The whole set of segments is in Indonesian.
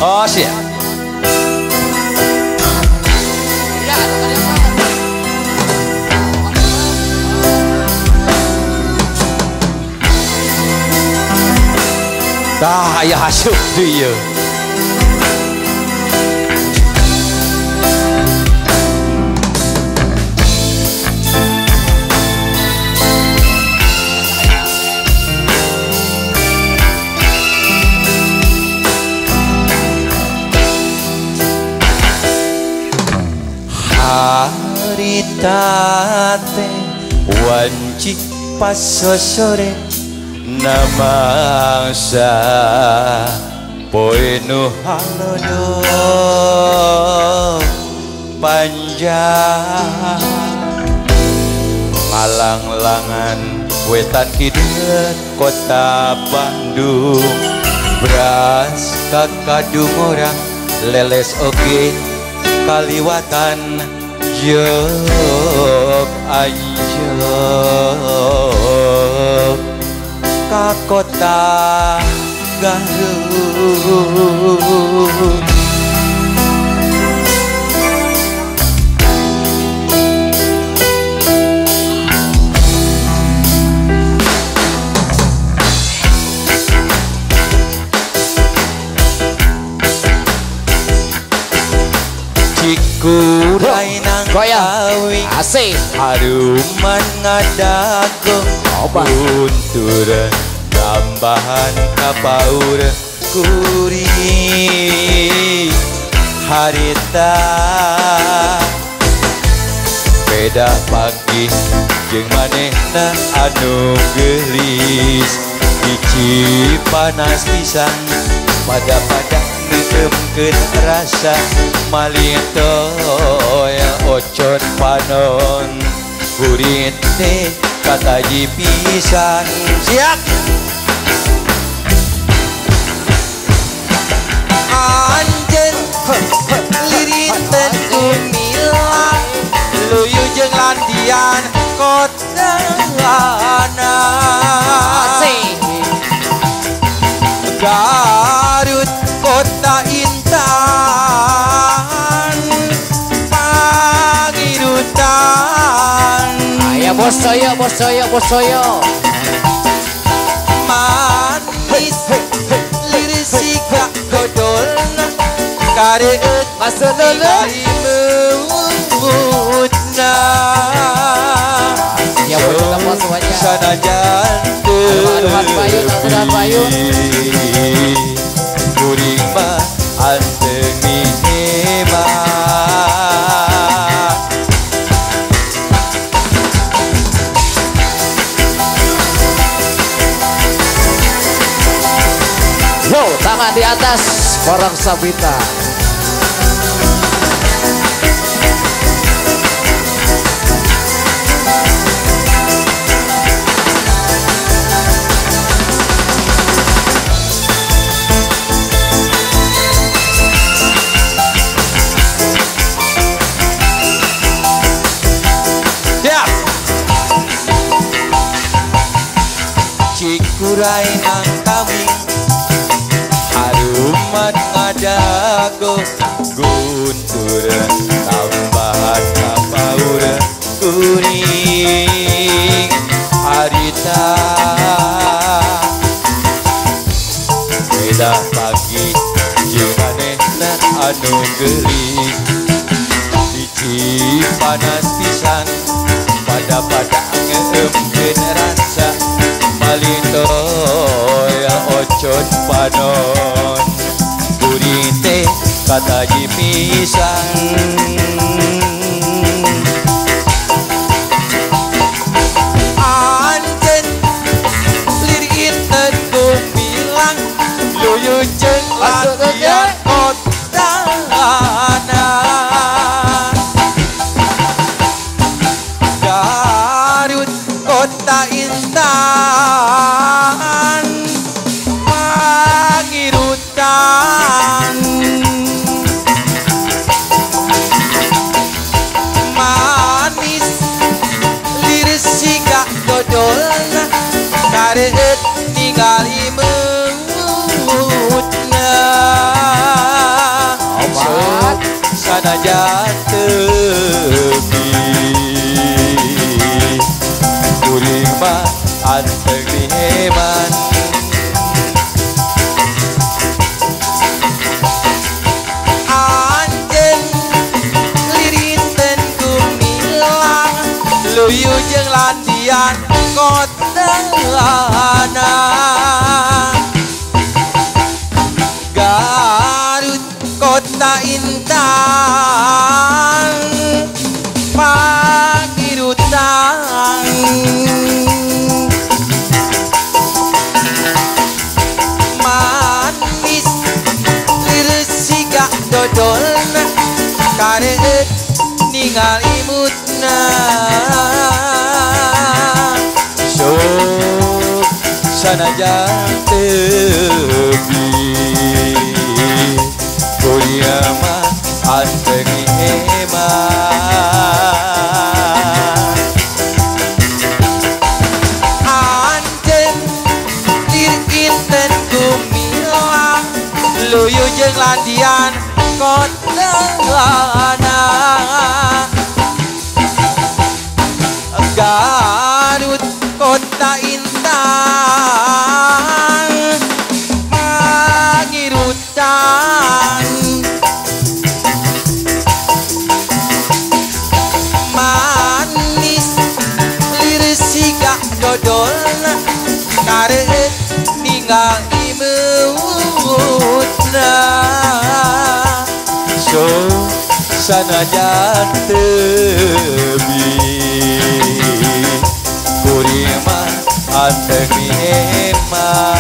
Oh siap. Dah ayah hasuk dia. Harita teh wanci pas sore namangsa poe nu halodo panjang ngalang-langan wetan kidul kota Bandung beras kakadung orang leles oge kaliwatan jog anjog ka kota Garut. Cikuray nang kawing asik haruman ngadago buntur tambahan kapaur kuring harita beda pagi jeung manehna anu geulis biji panas pisan pada ngedemkeun rasa malitoy ocon panon kurit teh kataji pisan siap anjen liriten kumilang luyu jeung landian kota asik Garut kota intan pangirutan aya bos saya manis liris sika godolna kareut masululun meutna ya bos kita bos semuanya sanajan aduh payun kuring mah anteng hebat yo tangan di atas orang Sabita Cikuray nang kawing haruman ngadago guntur tambahan kapaur kuring harita beda pagi jeung manehna anu geulis biji panas pisan pada ngeemkeun rasa malitoy ocon panon kurite kataji pisan anjen liriten kumilang luyu jeung landian kota Garut kota intan pangirutan manis liris sika dodolna kareut ningali meutna sanajan tepi kuring mah anteng diheman anjen lirinten kumilang luyu jeung landian kotelana Garut kota intan Pagirutan manis liris siga dodolna kareut ningali imutna sok sanajan tebi kuria mah anteng hemat anjen dirkinten kumilang luyu jeung landian kotelana Garut kota intan Pagirutan manis liris siga dodolna kareut ningali imutna sok sanajan tebi kuring mah anteng dihemat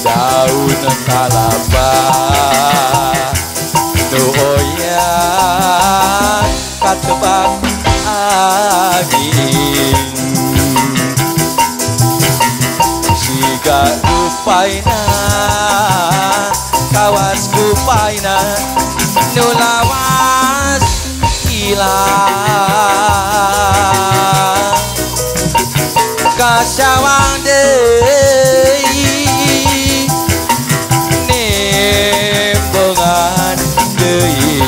daun kalapa nu oyan katebak angin siga rupaina kawas kupaina nu lawas ilang kasawang deui nembongan deui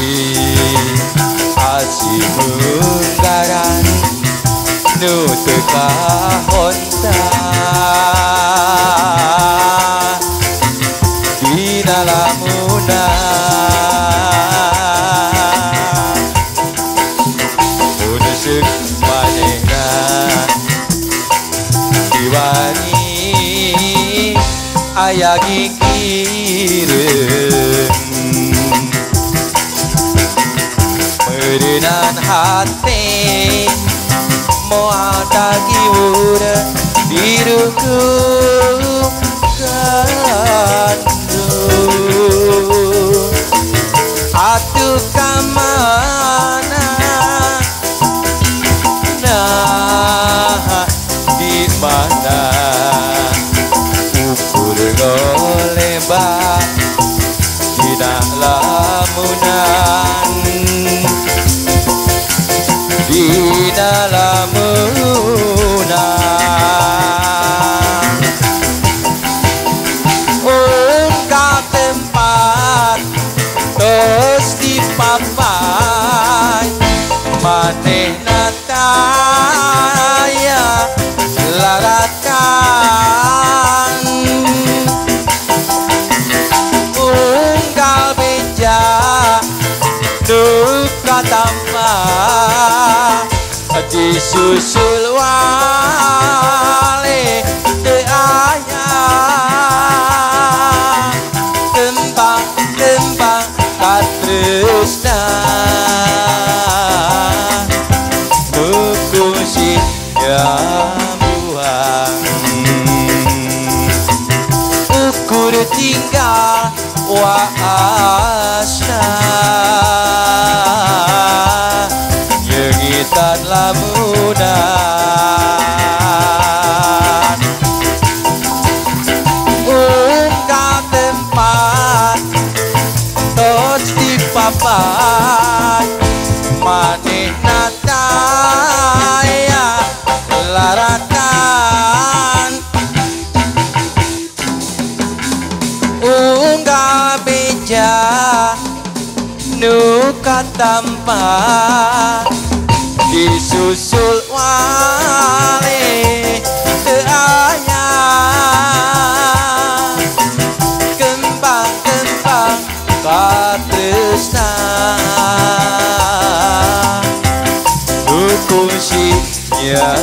asimunggaran nu teu kahonta dina lamunan unsuk manehna diwani aya gigireun meureunnan hate moal dagiwur dirukum gandum atuh kamana nah di mana ukur golebak dina lamunan dina lamunan ungkap tempat tos dipapai manehna taya laratan unggal beja duka tampak disusul wale teu aya tembang-tembang katresna nukusi buang ukur tinggal waasna yengitan lamunan ungkap tempat tos dipapat manehna taya laratan ungkap nuka tampak disusul wale ayah kembang-kembang katresna hukum sinya